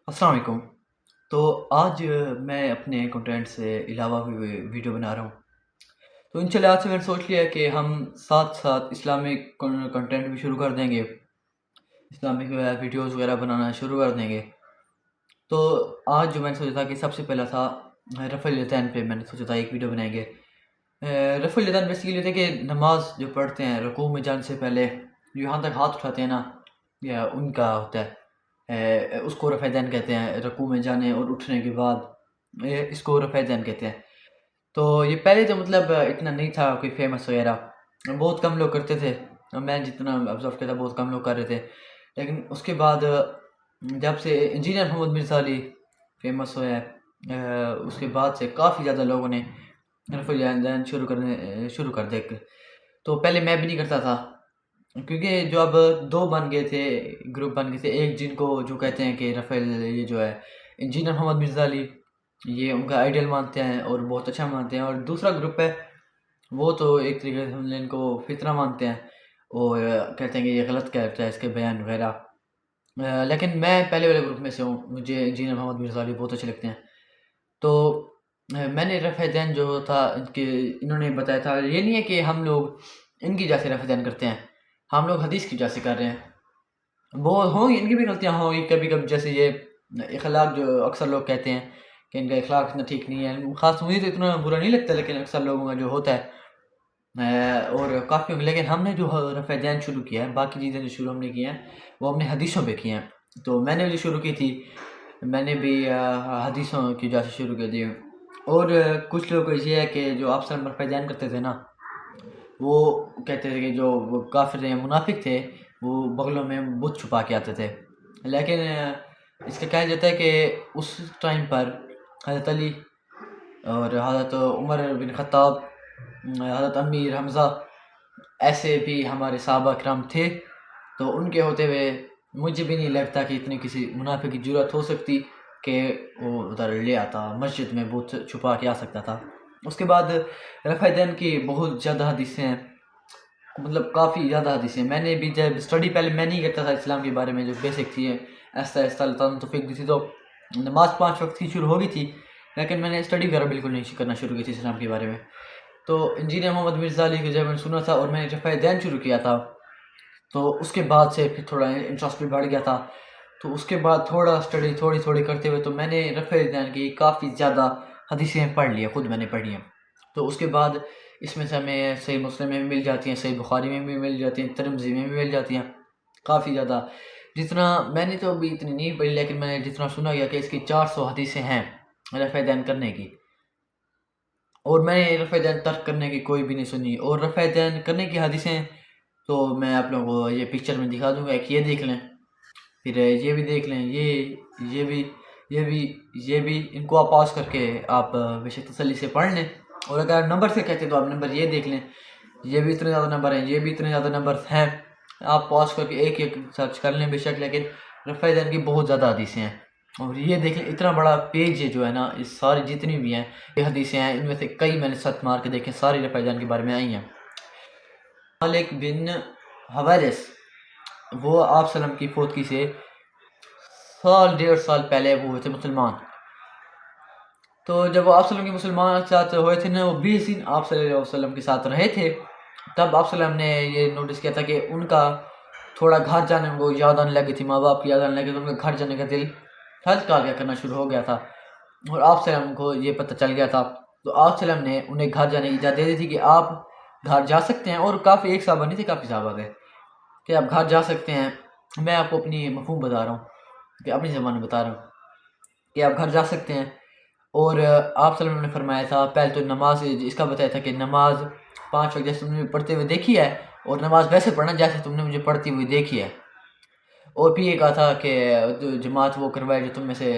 अस्सलाम वालेकुम। तो आज मैं अपने कंटेंट से अलावा भी वीडियो बना रहा हूँ। तो इंशाल्लाह आज से मैंने सोच लिया है कि हम साथ-साथ इस्लामिक कंटेंट भी शुरू कर देंगे। इस्लामिक वीडियोज़ वगैरह बनाना शुरू कर देंगे। तो आज जो मैंने सोचा था कि सबसे पहला था रफ़ुल यदैन पे मैंने सोचा था एक वीडियो बनाएँगे। रफ़ुल यदैन बेसिकली होता है कि नमाज़ जो पढ़ते हैं रुकू में जाने से पहले जो यहाँ तक हाथ उठाते हैं ना, या उनका होता है। उसको रफ़ा यदैन कहते हैं, रुकू में जाने और उठने के बाद इसको रफ़ा यदैन कहते हैं। तो ये पहले तो मतलब इतना नहीं था कोई फेमस वगैरह, बहुत कम लोग करते थे। मैं जितना ऑब्ज़र्व किया था बहुत कम लोग कर रहे थे। लेकिन उसके बाद जब से इंजीनियर मोहम्मद मिर्ज़ा अली फेमस हुए हैं, उसके बाद से काफ़ी ज़्यादा लोगों ने रफ़ुल यदैन शुरू कर दिया। तो पहले मैं भी नहीं करता था, क्योंकि जो अब 2 बन गए थे, ग्रुप बन गए थे। एक जिनको जो कहते हैं कि रफ़ेल ये जो है इंजीनियर मोहम्मद मिर्ज़ा अली, ये उनका आइडियल मानते हैं और बहुत अच्छा मानते हैं, और दूसरा ग्रुप है वो तो एक तरीके से हम इनको फितना मानते हैं और कहते हैं कि ये गलत कैरेक्टर है इसके बयान वगैरह। लेकिन मैं पहले वाले ग्रुप में से हूँ, मुझे इंजीनियर मोहम्मद मिर्ज़ा अली बहुत अच्छे लगते हैं। तो मैंने रफ़ दैन जो था इनके इन्होंने बताया था, ये नहीं है कि हम लोग इनकी जैसे रफ़ दैन करते हैं, हम लोग हदीस की जैसे कर रहे हैं। वो होंगी, इनकी भी गलतियाँ होंगी कभी-कभी, जैसे ये इखलाक जो अक्सर लोग कहते हैं कि इनका इखलाक इतना ठीक नहीं है। ख़ास मुझे तो इतना बुरा नहीं लगता, लेकिन अक्सर लोगों का जो होता है और काफ़ी, लेकिन हमने जो रफ़ दैन शुरू किया है, बाकी चीज़ें जो शुरू हमने की हैं, वो हमने हदीसों पे की हैं। तो मैंने जो शुरू की थी, मैंने भी हदीसों की वजह से शुरू की थी। और कुछ लोगों को ये है कि जो आप सल्लम रफ़ दैन करते थे ना, वो कहते थे कि जो वो काफ़िर या मुनाफिक थे, वो बगलों में बुत छुपा के आते थे। लेकिन इसका कहा जाता है कि उस टाइम पर हज़रत अली और हज़रत उमर बिन ख़त्ताब, हज़रत अमीर हमज़ा, ऐसे भी हमारे सहाबा किराम थे। तो उनके होते हुए मुझे भी नहीं लगता कि इतनी किसी मुनाफिक की ज़रूरत हो सकती कि वो उधर ले आता, मस्जिद में बुत छुपा के आ सकता था। उसके बाद रफ़ा दैन की बहुत ज़्यादा हदीसें हैं, मतलब काफ़ी ज़्यादा हदीसें। मैंने भी जब स्टडी पहले मैं नहीं करता था इस्लाम के बारे में, जो बेसिक थी आहिस्ता-आहिस्ता अल्लाह ताला ने तौफ़ीक दी थी, तो नमाज़ 5 वक़्त की शुरू हो गई थी, लेकिन मैंने स्टडी वगैरह बिल्कुल नहीं करना शुरू की थी इस्लाम के बारे में। तो इंजीनियर मोहम्मद मिर्ज़ा अली को जब मैंने सुना था और मैंने रफ़ा दैन शुरू किया था, तो उसके बाद से फिर थोड़ा इंटरेस्ट भी बढ़ गया था। तो उसके बाद थोड़ा स्टडी थोड़ी-थोड़ी करते हुए तो मैंने रफ़ा दैन की काफ़ी ज़्यादा हदीसें पढ़ ली हैं, खुद मैंने पढ़ी हैं। तो उसके बाद इसमें से हमें सही मुस्लिम में भी मिल जाती हैं, सही बुखारी में भी मिल जाती हैं, तिरमिज़ी में भी मिल जाती हैं, काफ़ी ज़्यादा। जितना मैंने तो अभी इतनी नहीं पढ़ी, लेकिन मैंने जितना सुना गया कि इसकी 400 हदीसें हैं रफ़ा दैन करने की, और मैंने रफ़ा दैन तर्क करने की कोई भी नहीं सुनी। और रफ़ा दैन करने की हदीसें तो मैं आप लोगों को ये पिक्चर में दिखा दूँगा, एक ये देख लें, फिर ये भी देख लें, ये भी, ये भी, ये भी। इनको आप पॉज़ करके आप बेशक तसल्ली से पढ़ लें। और अगर नंबर से कहते हैं तो आप नंबर ये देख लें, ये भी इतने ज़्यादा नंबर हैं, ये भी इतने ज़्यादा नंबर हैं। आप पॉज़ करके एक-एक सर्च कर लें बेशक, लेकिन रफ़ा दैन की बहुत ज़्यादा हदीसें हैं। और ये देख लें, इतना बड़ा पेज है जो है ना, ये सारी जितनी भी हैं ये हदीसें हैं, इनमें से कई मैंने सर्च मार के देखे, सारी रफ़ा दैन के बारे में आई हैं। मालिक बिन हवारिस, वो आप सल्लम की फौतगी से साल 1.5 साल पहले वो हुए थे मुसलमान। तो जब वो आप सल्लम के मुसलमान के साथ हुए थे ना, वो 20 दिन आप सल्लल्लाहु अलैहि वसल्लम के साथ रहे थे। तब आप सल्लम ने ये नोटिस किया था कि उनका थोड़ा घर जाने को याद आने लगी थी, माँ बाप की याद आने लगी, तो उनका घर जाने का दिल हल्का हल्का करना शुरू हो गया था। और आप सल्लम को ये पता चल गया था, तो आप सल्लम ने उन्हें घर जाने की इजाज़त दे दी थी कि आप घर जा सकते हैं। और काफ़ी एक साहबा नहीं थे, काफ़ी साहबा थे कि आप घर जा सकते हैं। मैं आपको अपनी मफ़हूम बता रहा हूँ, कि अपनी ज़बान में बता रहा हूँ कि आप घर जा सकते हैं। और आप सल्लल्लाहु अलैहि वसल्लम ने फरमाया था, पहले तो नमाज इसका बताया था कि नमाज 5 वक्त जैसे तुमने पढ़ते हुए देखी है, और नमाज वैसे पढ़ना जैसे तुमने मुझे पढ़ती हुई देखी है। और भी ये कहा था कि जो जमात वो करवाए जो तुम में से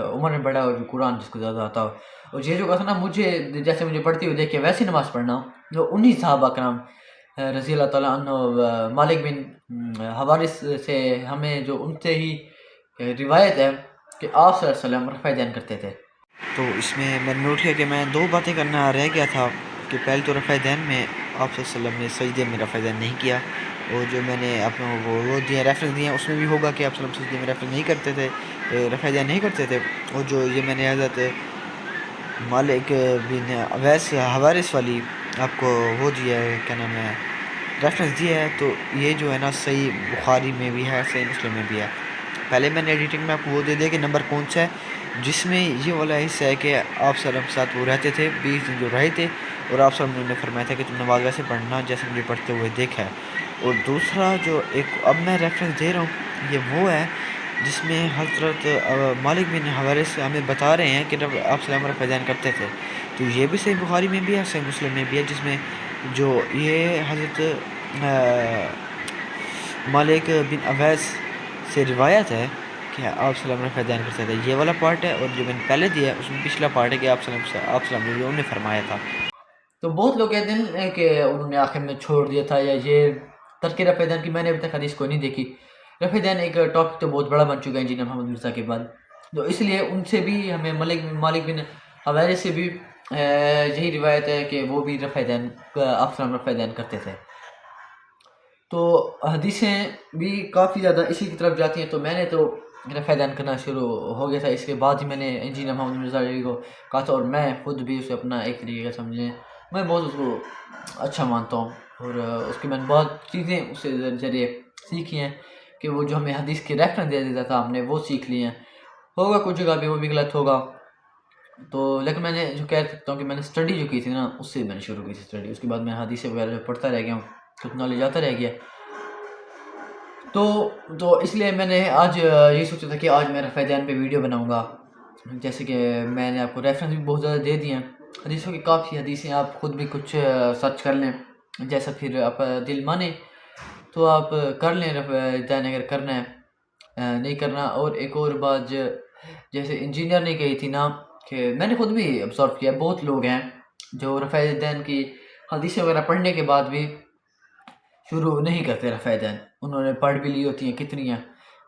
उम्र में बड़ा और जो कुरान जिसको ज़्यादा आता हो। और ये जो कहा था ना, मुझे जैसे मुझे पढ़ती हुई देखी है वैसी नमाज पढ़ना, जो उन्हीं सहाबा कराम रज़ी अल्लाह ताला अन्हु, मालिक बिन हवारिस से हमें जो उनसे ही रिवायत है कि आप सल्लल्लाहु अलैहि वसल्लम रफ़ा दैन करते थे। तो इसमें मैंने नोट किया कि मैं 2 बातें करना रह गया था, कि पहले तो रफ़ा दैन में आप सल्लल्लाहु अलैहि वसल्लम ने सजदे में रफ़ा दैन नहीं किया, और जो मैंने आप लोगों को वो दिया रेफरेंस दिए हैं उसमें भी होगा कि आप सल्लल्लाहु अलैहि वसल्लम सजदे में रेफरेंस नहीं करते थे। رفع دین نہیں کرتے تھے. اور جو یہ میں نے حضرت مالک بن اویس حوارث والی آپ کو وہ دیا ہے کیا نام ہے ریفرنس دیا ہے, تو یہ جو ہے نا صحیح بخاری میں بھی ہے, صحیح مسلم میں بھی ہے. پہلے میں نے ایڈیٹنگ میں آپ کو وہ دے دیا کہ نمبر کون سا ہے جس میں یہ والا حصہ ہے کہ آپ صلی اللہ علیہ وسلم کے ساتھ وہ رہتے تھے 20 دن جو رہے تھے, اور آپ صلی اللہ علیہ وسلم نے فرمایا تھا کہ تم نماز ویسے پڑھنا جیسے مجھے پڑھتے ہوئے دیکھا ہے. اور دوسرا جو ایک اب میں ریفرنس دے رہا ہوں یہ وہ ہے جس میں حضرت مالک بن حوارث ہمیں بتا رہے ہیں کہ جب آپ صلی اللہ علیہ وسلم رفع دین کرتے تھے, تو یہ بھی صحیح بخاری میں بھی ہے, صحیح مسلم میں بھی ہے, جس میں جو یہ حضرت مالک بن اویس سے روایت ہے کہ آپ صلی اللہ علیہ وسلم رفع دین کرتے تھے, یہ والا پارٹ ہے. اور جو میں نے پہلے دیا ہے اس میں پچھلا پارٹ ہے کہ آپ صلی اللہ علیہ وسلم نے فرمایا تھا. تو بہت لوگ کہتے ہیں کہ انہوں نے آخر میں چھوڑ دیا تھا, یا یہ ترک رفع دین کی میں نے ابھی تک حدیث کوئی نہیں دیکھی. رفع دین ایک ٹاپک تو بہت بڑا بن چکا ہے انجینئر محمد مرزا کے بعد, تو اس لیے ان سے بھی ہمیں مالک بن حوارث سے بھی یہی روایت ہے کہ وہ بھی رفع دین آپ صلی اللہ علیہ وسلم رفع دین کرتے تھے. تو حدیثیں بھی کافی زیادہ اسی کی طرف جاتی ہیں. تو میں نے تو رفع دین کرنا شروع ہو گیا تھا, اس کے بعد ہی میں نے انجینئر محمد مرزا علی کو کہا تھا, اور میں خود بھی اسے اپنا ایک طریقے کا سمجھیں میں بہت اس کو اچھا مانتا ہوں, اور اس کی میں نے بہت چیزیں اس سے ذریعے سیکھی ہیں کہ وہ جو ہمیں حدیث کے ریفرنس دے دیتا تھا ہم نے وہ سیکھ لیے ہیں. ہوگا کچھ جگہ پہ وہ بھی غلط ہوگا, تو لیکن میں نے جو کہہ سکتا ہوں کہ میں نے اسٹڈی جو کی تھی نا اس سے میں نے شروع کی تھی اسٹڈی, اس کے بعد میں حدیث وغیرہ جو پڑھتا رہ گیا ہوں, کچھ نالج آتا رہ گیا. تو اس لیے میں نے آج یہی سوچا تھا کہ آج میں رفع دین پہ ویڈیو بناؤں گا, جیسے کہ میں نے آپ کو ریفرنس بھی بہت زیادہ دے دیے ہیں حدیثوں کی, کافی حدیثیں آپ خود بھی کچھ سرچ کر لیں, جیسا پھر آپ دل مانے تو آپ کر لیں رفع دین اگر کرنا ہے, نہیں کرنا. اور ایک اور بات جیسے انجینئر نے کہی تھی نا, کہ میں نے خود بھی ابزرو کیا بہت لوگ ہیں جو رفع دین کی حدیثیں وغیرہ پڑھنے کے بعد بھی شروع نہیں کرتے رفع دین. انہوں نے پڑھ بھی لی ہوتی ہیں کتنی ہیں,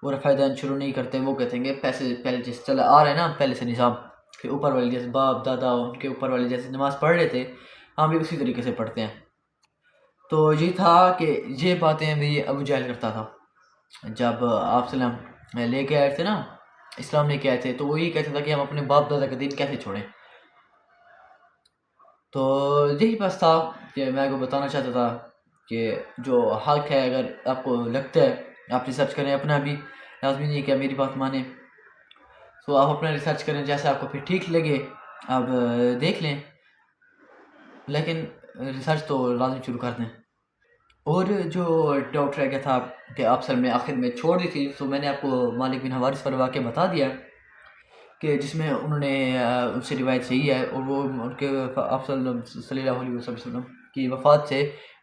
وہ رفع دین شروع نہیں کرتے. وہ کہتے ہیں کہ پیسے پہلے جیسے چلا آ رہا ہے نا پہلے سے نظام, کہ اوپر والے جیسے باپ دادا ان کے اوپر والے جیسے نماز پڑھ رہے تھے ہم بھی اسی طریقے سے پڑھتے ہیں. تو یہ تھا کہ یہ باتیں بھی ابو جہل کرتا تھا جب آپ صلی اللہ علیہ وسلم لے کے آئے تھے نا, اسلام لے کے آئے تھے, تو وہ یہی کہتا تھا کہ ہم اپنے باپ دادا کا دین کیسے چھوڑیں. تو یہی بس تھا کہ میں کو بتانا چاہتا تھا کہ جو حق ہے اگر آپ کو لگتا ہے آپ ریسرچ کریں, اپنا بھی لازمی نہیں کہ میری بات مانیں, تو آپ اپنا ریسرچ کریں جیسے آپ کو پھر ٹھیک لگے آپ دیکھ لیں, لیکن ریسرچ تو لازمی شروع کر دیں. اور جو ڈاؤٹ رہ گیا تھا کہ آپ سر میں آخر میں چھوڑ دی تھی, تو میں نے آپ کو مالک بن حوارث پر واقعہ بتا دیا کہ جس میں انہوں نے ان سے روایت صحیح ہے, اور وہ ان کے آپ صلی اللہ علیہ وسلم کی وفات سے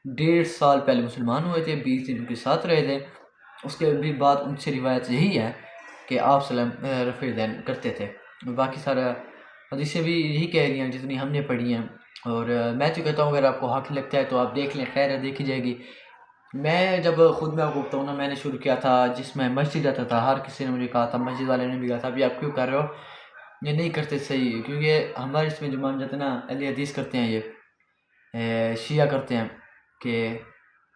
1.5 سال پہلے مسلمان ہوئے تھے, 20 دن ان کے ساتھ رہے تھے. اس کے بھی بعد ان سے روایت یہی ہے کہ آپ صلی اللہ علیہ وسلم رفع دین کرتے تھے. باقی سارا حدیثیں بھی یہی کہہ رہی ہیں جتنی ہم نے پڑھی ہیں, اور میں تو کہتا ہوں اگر آپ کو حق لگتا ہے تو آپ دیکھ لیں, خیر ہے دیکھی جائے گی. میں جب خود میں آپ کو بتاؤں نا, میں نے شروع کیا تھا جس میں مسجد جاتا تھا, ہر کسی نے مجھے کہا تھا, مسجد والے نے بھی کہا تھا ابھی آپ کیوں کر رہے ہو, یہ نہیں کرتے صحیح, کیونکہ ہمارے اس میں جو مان جاتے ہیں نا اہل حدیث کرتے ہیں, یہ شیعہ کرتے ہیں کہ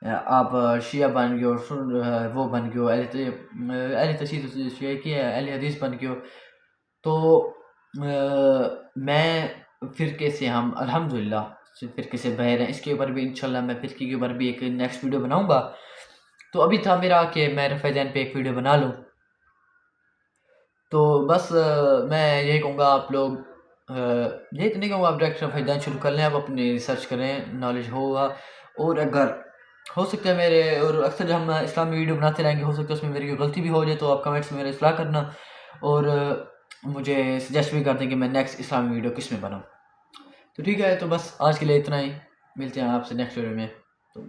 آپ شیعہ بن گئے اور وہ بن گئے ہو اہل تشیع شیعہ کی ہے, اہل حدیث بن گئے ہو. تو میں فرقے سے ہم الحمدللہ فرقے سے باہر ہیں. اس کے اوپر بھی انشاءاللہ میں فرقے کے اوپر بھی ایک نیکسٹ ویڈیو بناؤں گا. تو ابھی تھا میرا کہ میں رفع دین پہ ایک ویڈیو بنا لوں. تو بس میں یہی کہوں گا آپ لوگ یہی تو نہیں کہوں گا آپ ڈائریکٹ رفع دین شروع کر لیں, آپ اپنی ریسرچ کریں, نالج ہوگا. اور اگر ہو سکتا ہے میرے, اور اکثر جب ہم اسلامی ویڈیو بناتے رہیں گے ہو سکتا ہے اس میں میری کوئی غلطی بھی ہو جائے, تو آپ کمنٹس میں میرے اصلاح کرنا, اور مجھے سجیسٹ بھی کر دیں کہ میں نیکسٹ اسلامی ویڈیو کس میں بناؤں. تو ٹھیک ہے, تو بس آج کے لیے اتنا ہی, ملتے ہیں آپ سے نیکسٹ ویڈیو میں. تو